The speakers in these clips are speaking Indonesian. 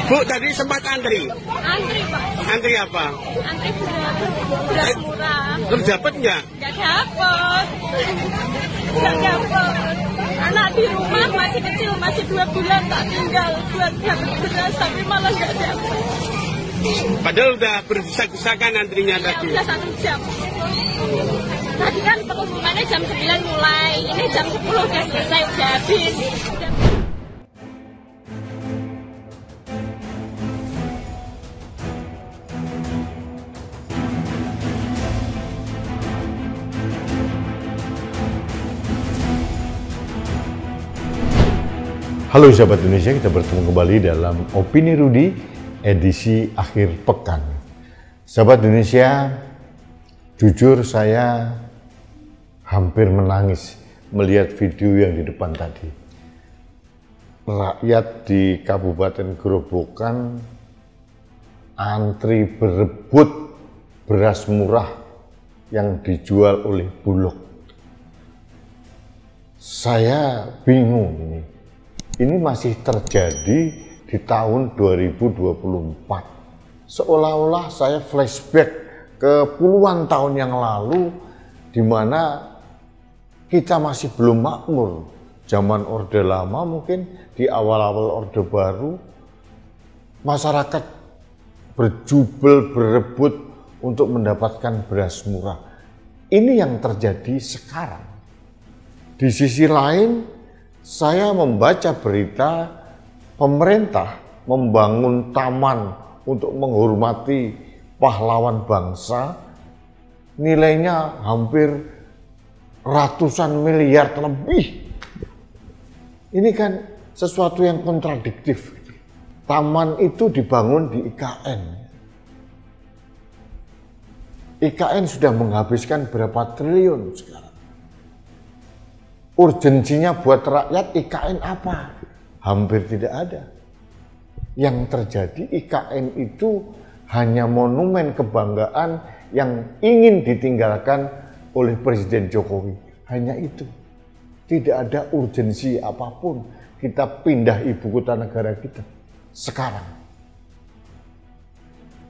Bu, tadi sempat antri? Antri, Pak. Antri apa? Antri beras murah. Terus dapat nggak? Nggak dapat. Nggak dapat. Anak di rumah masih kecil, masih 2 bulan tak tinggal buat dapat beras, tapi malah nggak dapat. Padahal udah berdesak-desakan antrinya tadi. Udah 1 jam. Tadi kan pengumumannya jam 9 mulai, ini jam 10 udah selesai, udah habis. Halo sahabat Indonesia, kita bertemu kembali dalam Opini Rudy edisi akhir pekan. Sahabat Indonesia, jujur saya hampir menangis melihat video yang di depan tadi. Rakyat di Kabupaten Gerobokan antri berebut beras murah yang dijual oleh Bulog. Saya bingung ini. Ini masih terjadi di tahun 2024. Seolah-olah saya flashback ke puluhan tahun yang lalu, di mana kita masih belum makmur. Zaman Orde Lama mungkin, di awal-awal Orde Baru, masyarakat berjubel berebut untuk mendapatkan beras murah. Ini yang terjadi sekarang. Di sisi lain, saya membaca berita pemerintah membangun taman untuk menghormati pahlawan bangsa, nilainya hampir ratusan miliar lebih. Ini kan sesuatu yang kontradiktif. Taman itu dibangun di IKN. IKN sudah menghabiskan berapa triliun sekarang. Urgensinya buat rakyat IKN apa? Hampir tidak ada. Yang terjadi IKN itu hanya monumen kebanggaan yang ingin ditinggalkan oleh Presiden Jokowi. Hanya itu. Tidak ada urgensi apapun. Kita pindah ibu kota negara kita sekarang.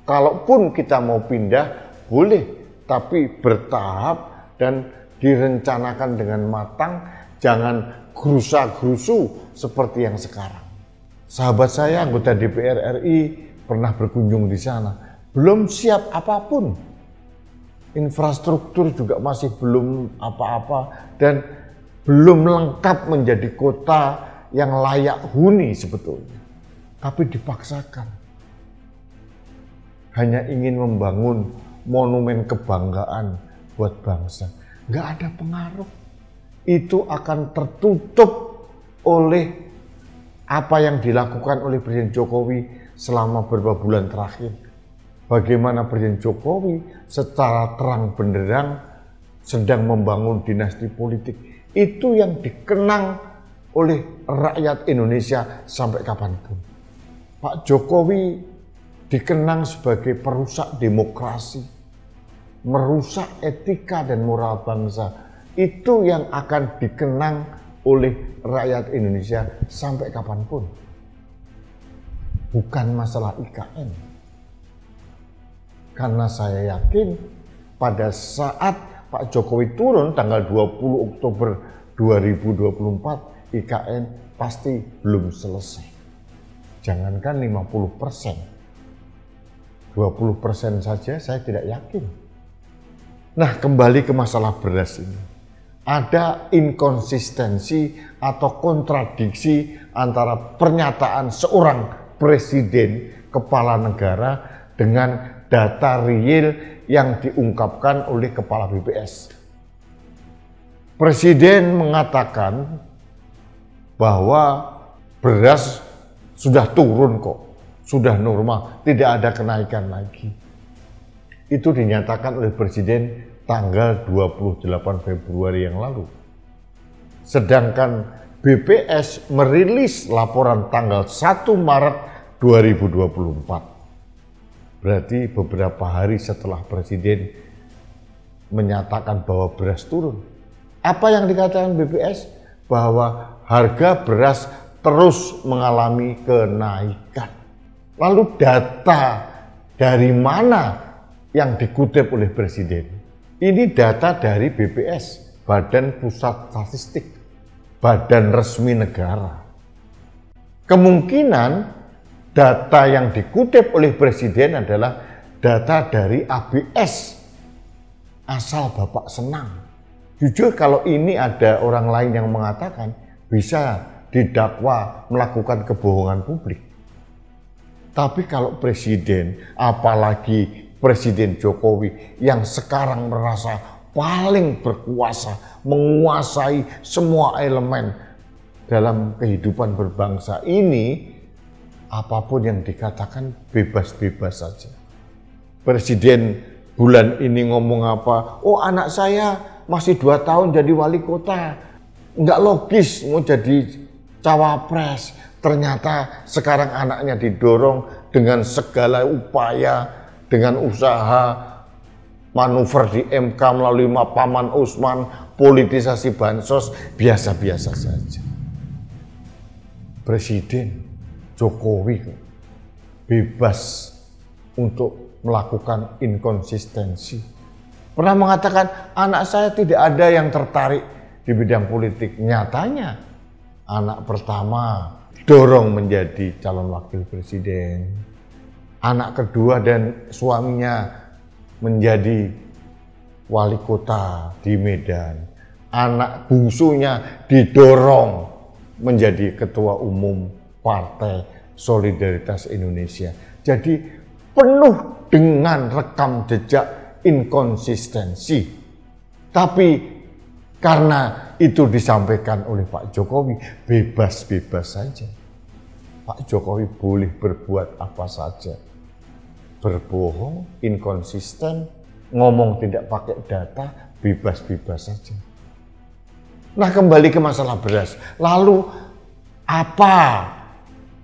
Kalaupun kita mau pindah, boleh. Tapi bertahap dan direncanakan dengan matang, jangan gerusa-gerusu seperti yang sekarang. Sahabat saya anggota DPR RI pernah berkunjung di sana, belum siap apapun. Infrastruktur juga masih belum apa-apa dan belum lengkap menjadi kota yang layak huni sebetulnya. Tapi dipaksakan. Hanya ingin membangun monumen kebanggaan buat bangsa. Nggak ada pengaruh. Itu akan tertutup oleh apa yang dilakukan oleh Presiden Jokowi selama beberapa bulan terakhir. Bagaimana Presiden Jokowi secara terang benderang sedang membangun dinasti politik. Itu yang dikenang oleh rakyat Indonesia sampai kapanpun. Pak Jokowi dikenang sebagai perusak demokrasi, merusak etika dan moral bangsa. Itu yang akan dikenang oleh rakyat Indonesia sampai kapanpun. Bukan masalah IKN. Karena saya yakin pada saat Pak Jokowi turun tanggal 20 Oktober 2024, IKN pasti belum selesai. Jangankan 50%. 20% saja saya tidak yakin. Nah, kembali ke masalah beras ini. Ada inkonsistensi atau kontradiksi antara pernyataan seorang presiden kepala negara dengan data real yang diungkapkan oleh kepala BPS. Presiden mengatakan bahwa beras sudah turun kok, sudah normal, tidak ada kenaikan lagi. Itu dinyatakan oleh Presiden tanggal 28 Februari yang lalu. Sedangkan BPS merilis laporan tanggal 1 Maret 2024. Berarti beberapa hari setelah Presiden menyatakan bahwa beras turun. Apa yang dikatakan BPS? Bahwa harga beras terus mengalami kenaikan. Lalu data dari mana yang dikutip oleh Presiden? Ini data dari BPS, Badan Pusat Statistik, badan resmi negara. Kemungkinan data yang dikutip oleh Presiden adalah data dari ABS. Asal Bapak senang. Jujur kalau ini ada orang lain yang mengatakan bisa didakwa melakukan kebohongan publik. Tapi kalau Presiden, apalagi Presiden Jokowi yang sekarang merasa paling berkuasa, menguasai semua elemen dalam kehidupan berbangsa ini, apapun yang dikatakan bebas-bebas saja. Presiden bulan ini ngomong apa? Oh, anak saya masih 2 tahun jadi wali kota. Nggak logis mau jadi cawapres. Ternyata sekarang anaknya didorong dengan segala upaya, dengan usaha manuver di MK melalui Paman Usman, politisasi bansos, biasa-biasa saja. Presiden Jokowi bebas untuk melakukan inkonsistensi. Pernah mengatakan anak saya tidak ada yang tertarik di bidang politik. Nyatanya anak pertama dorong menjadi calon wakil presiden. Anak kedua dan suaminya menjadi wali kota di Medan. Anak bungsunya didorong menjadi ketua umum Partai Solidaritas Indonesia. Jadi penuh dengan rekam jejak inkonsistensi. Tapi karena itu disampaikan oleh Pak Jokowi, bebas-bebas saja. Pak Jokowi boleh berbuat apa saja. Berbohong, inkonsisten, ngomong tidak pakai data, bebas-bebas saja. Nah, kembali ke masalah beras. Lalu apa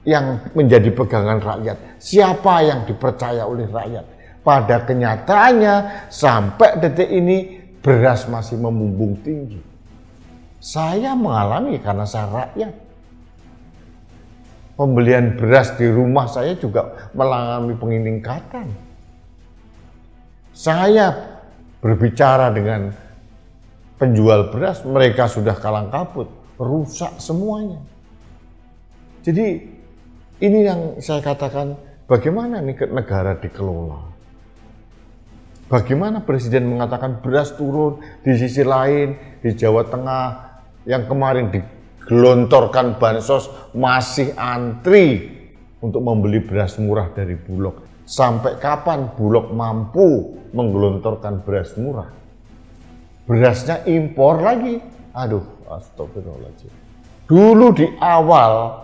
yang menjadi pegangan rakyat? Siapa yang dipercaya oleh rakyat? Pada kenyataannya sampai detik ini beras masih membumbung tinggi. Saya mengalami karena saya rakyat. Pembelian beras di rumah saya juga mengalami peningkatan. Saya berbicara dengan penjual beras, mereka sudah kalang kabut, rusak semuanya. Jadi ini yang saya katakan, bagaimana nih negara dikelola? Bagaimana Presiden mengatakan beras turun, di sisi lain di Jawa Tengah yang kemarin digelontorkan bansos masih antri untuk membeli beras murah dari Bulog. Sampai kapan Bulog mampu menggelontorkan beras murah? Berasnya impor lagi. Aduh, astagfirullahaladzim. Dulu di awal,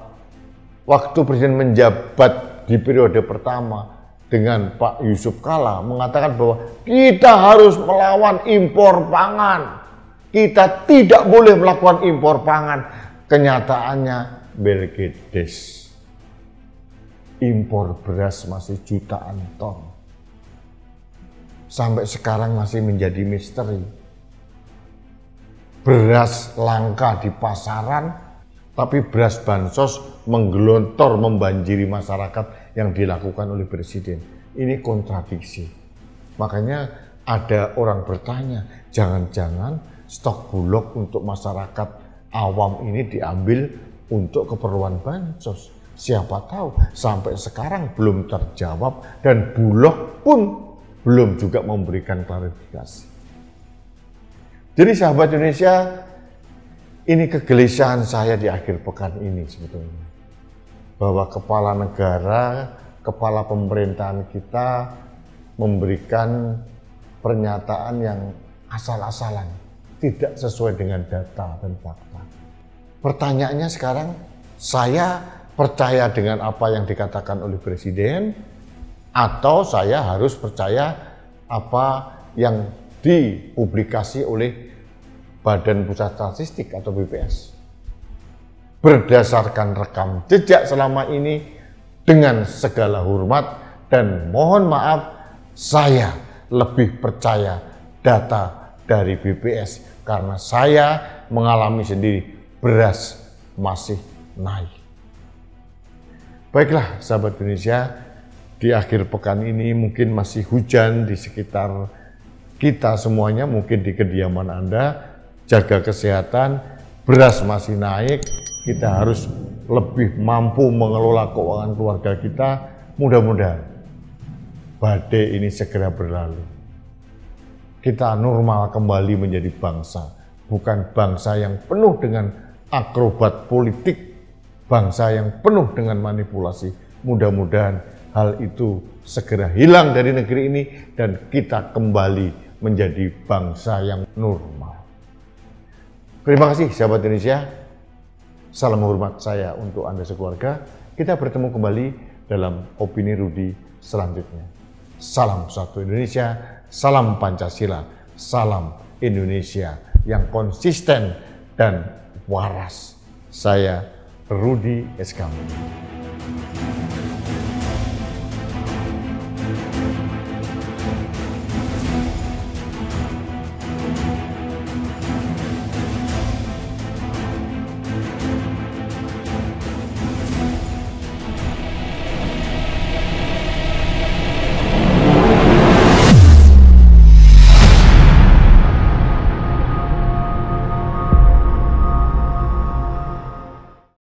waktu Presiden menjabat di periode pertama dengan Pak Yusuf Kalla mengatakan bahwa kita harus melawan impor pangan. Kita tidak boleh melakukan impor pangan. Kenyataannya belgedes. Impor beras masih jutaan ton. Sampai sekarang masih menjadi misteri. Beras langka di pasaran, tapi beras bansos menggelontor membanjiri masyarakat yang dilakukan oleh Presiden. Ini kontradiksi. Makanya ada orang bertanya, jangan-jangan stok Bulog untuk masyarakat awam ini diambil untuk keperluan bansos. Siapa tahu sampai sekarang belum terjawab dan Bulog pun belum juga memberikan klarifikasi. Jadi sahabat Indonesia, ini kegelisahan saya di akhir pekan ini sebetulnya. Bahwa kepala negara, kepala pemerintahan kita memberikan pernyataan yang asal-asalan, tidak sesuai dengan data dan fakta. Pertanyaannya sekarang, saya percaya dengan apa yang dikatakan oleh Presiden, atau saya harus percaya apa yang dipublikasi oleh Badan Pusat Statistik atau BPS. Berdasarkan rekam jejak selama ini, dengan segala hormat dan mohon maaf, saya lebih percaya data dari BPS karena saya mengalami sendiri beras masih naik. Baiklah sahabat Indonesia, di akhir pekan ini mungkin masih hujan di sekitar kita semuanya, mungkin di kediaman Anda. Jaga kesehatan, beras masih naik, kita harus lebih mampu mengelola keuangan keluarga kita. Mudah-mudahan badai ini segera berlalu. Kita normal kembali menjadi bangsa, bukan bangsa yang penuh dengan akrobat politik, bangsa yang penuh dengan manipulasi. Mudah-mudahan hal itu segera hilang dari negeri ini dan kita kembali menjadi bangsa yang normal. Terima kasih sahabat Indonesia. Salam hormat saya untuk Anda sekeluarga. Kita bertemu kembali dalam Opini Rudi selanjutnya. Salam satu Indonesia, salam Pancasila, salam Indonesia yang konsisten dan waras. Saya Rudi SK.